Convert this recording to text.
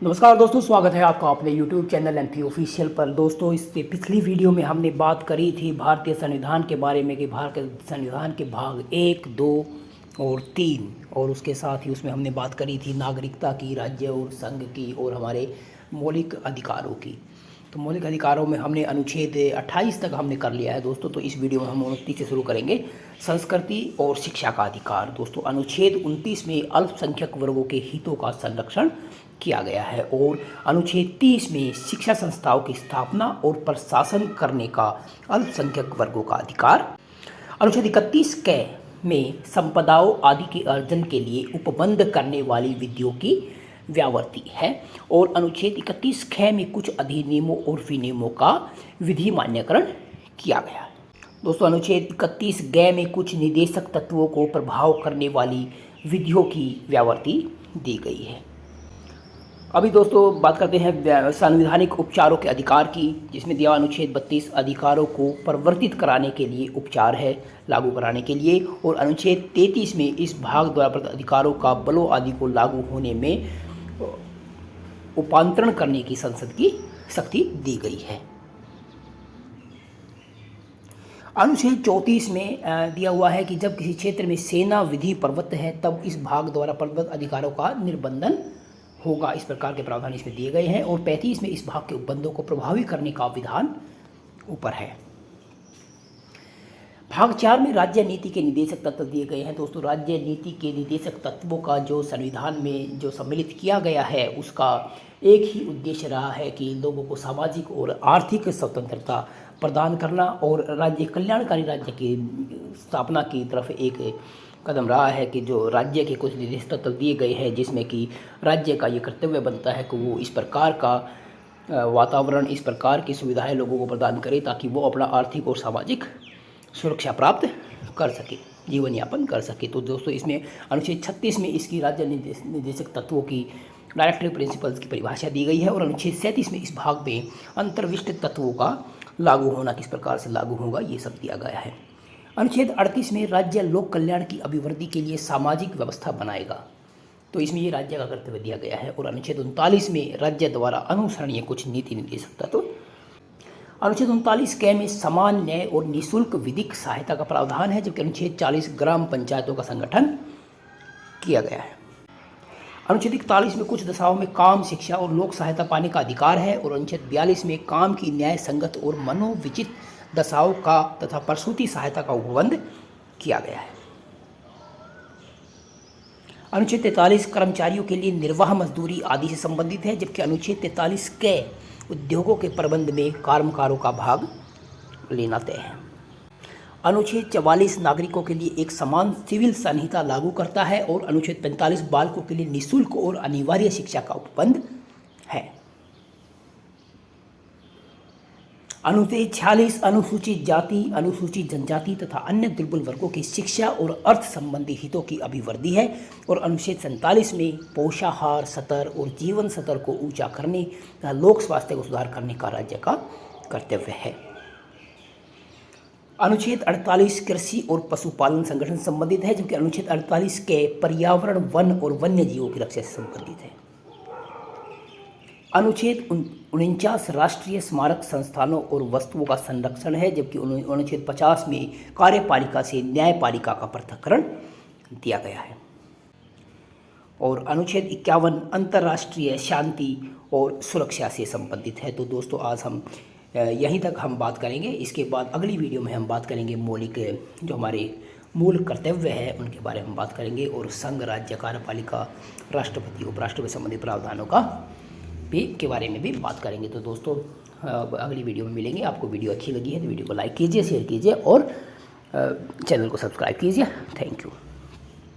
नमस्कार दोस्तों, स्वागत है आपका अपने YouTube चैनल एमपी ऑफिशियल पर। दोस्तों, इससे पिछली वीडियो में हमने बात करी थी भारतीय संविधान के बारे में कि भारतीय संविधान के भाग 1, 2 और 3 और उसके साथ ही उसमें हमने बात करी थी नागरिकता की, राज्य और संघ की और हमारे मौलिक अधिकारों की। तो मौलिक अधिकारों में हमने अनुच्छेद 28 तक हमने कर लिया है दोस्तों। तो इस वीडियो में हम 29 से शुरू करेंगे, संस्कृति और शिक्षा का अधिकार। दोस्तों, अनुच्छेद 29 में अल्पसंख्यक वर्गों के हितों का संरक्षण किया गया है और अनुच्छेद 30 में शिक्षा संस्थाओं की स्थापना और प्रशासन करने का अल्पसंख्यक वर्गों का अधिकार। अनुच्छेद 31 क में संपदाओं आदि के अर्जन के लिए उपबंध करने वाली विधियों की व्यावृत्ति है और अनुच्छेद 31 ख में कुछ अधिनियमों और विनियमों का विधि मान्यकरण किया गया है। दोस्तों, अनुच्छेद 31 ग में कुछ निदेशक तत्वों को प्रभाव करने वाली विधियों की व्यावृत्ति दी गई है। अभी दोस्तों बात करते हैं संवैधानिक उपचारों के अधिकार की, जिसमें दिया अनुच्छेद 32 अधिकारों को परिवर्तित कराने के लिए उपचार है लागू कराने के लिए, और अनुच्छेद 33 में इस भाग द्वारा प्रदत्त अधिकारों का बलों आदि को लागू होने में उपांतरण करने की संसद की शक्ति दी गई है। अनुच्छेद 34 में दिया हुआ है कि जब किसी क्षेत्र में सेना विधि प्रवृत्त है तब इस भाग द्वारा प्रदत्त अधिकारों का निर्बंधन होगा। इस प्रकार के प्रावधान इसमें दिए गए हैं और 35 में इस भाग के उपबंधों को प्रभावी करने का विधान ऊपर है। भाग 4 में राज्य नीति के निदेशक तत्व दिए गए हैं। दोस्तों, राज्य नीति के निदेशक तत्वों का जो संविधान में जो सम्मिलित किया गया है उसका एक ही उद्देश्य रहा है कि लोगों को सामाजिक और आर्थिक स्वतंत्रता प्रदान करना और राज्य कल्याणकारी राज्य की स्थापना की तरफ एक कदम रहा है कि जो राज्य के कुछ निर्देश तत्व दिए गए हैं, जिसमें कि राज्य का ये कर्तव्य बनता है कि वो इस प्रकार का वातावरण, इस प्रकार की सुविधाएं लोगों को प्रदान करे ताकि वो अपना आर्थिक और सामाजिक सुरक्षा प्राप्त कर सके, जीवन यापन कर सके। तो दोस्तों, इसमें अनुच्छेद 36 में इसकी राज्य निदेशक तत्वों की डायरेक्टरी प्रिंसिपल्स की परिभाषा दी गई है और अनुच्छेद 37 में इस भाग में अंतर्विष्ट तत्वों का लागू होना किस प्रकार से लागू होगा ये सब दिया गया है। अनुच्छेद 38 में राज्य लोक कल्याण की अभिवृद्धि के लिए सामाजिक व्यवस्था बनाएगा, तो इसमें ये राज्य का कर्तव्य दिया गया है। और अनुच्छेद 39 में राज्य द्वारा अनुसरणीय कुछ नीति निर्देशक तत्व। अनुच्छेद 39 क में समान न्याय और निःशुल्क विधिक सहायता का प्रावधान है, जबकि अनुच्छेद 40 ग्राम पंचायतों का संगठन किया गया है। अनुच्छेद 41 में कुछ दशाओं में काम, शिक्षा और लोक सहायता पाने का अधिकार है और अनुच्छेद 42 में काम की न्याय संगत और मनोविचित दशाओं का तथा प्रसूति सहायता का उपबंध किया गया है। अनुच्छेद 43 कर्मचारियों के लिए निर्वाह मजदूरी आदि से संबंधित है, जबकि अनुच्छेद 43 के उद्योगों के प्रबंध में कर्मकारों का भाग लेना तय है। अनुच्छेद 44 नागरिकों के लिए एक समान सिविल संहिता लागू करता है और अनुच्छेद 45 बालकों के लिए निःशुल्क और अनिवार्य शिक्षा का उपबंध है। अनुच्छेद 46 अनुसूचित जाति, अनुसूचित जनजाति तथा अन्य दुर्बल वर्गों की शिक्षा और अर्थ संबंधी हितों की अभिवृद्धि है और अनुच्छेद 47 में पोषाहार स्तर और जीवन स्तर को ऊंचा करने तथा लोक स्वास्थ्य को सुधार करने का राज्य का कर्तव्य है। अनुच्छेद 48 कृषि और पशुपालन संगठन से संबंधित है, जबकि अनुच्छेद 48 के पर्यावरण, वन और वन्य जीवों की रक्षा से संबंधित है। अनुच्छेद 49 राष्ट्रीय स्मारक संस्थानों और वस्तुओं का संरक्षण है, जबकि अनुच्छेद 50 में कार्यपालिका से न्यायपालिका का पृथक्करण दिया गया है। और अनुच्छेद 51 अंतर्राष्ट्रीय शांति और सुरक्षा से संबंधित है। तो दोस्तों, आज हम यहीं तक हम बात करेंगे। इसके बाद अगली वीडियो में हम बात करेंगे मौलिक जो हमारे मूल कर्तव्य है उनके बारे में हम बात करेंगे और संघ, राज्य, कार्यपालिका, राष्ट्रपति, उपराष्ट्रपति संबंधित प्रावधानों का भी के बारे में भी बात करेंगे। तो दोस्तों, अगली वीडियो में मिलेंगे। आपको वीडियो अच्छी लगी है तो वीडियो को लाइक कीजिए, शेयर कीजिए और चैनल को सब्सक्राइब कीजिए। Thank you.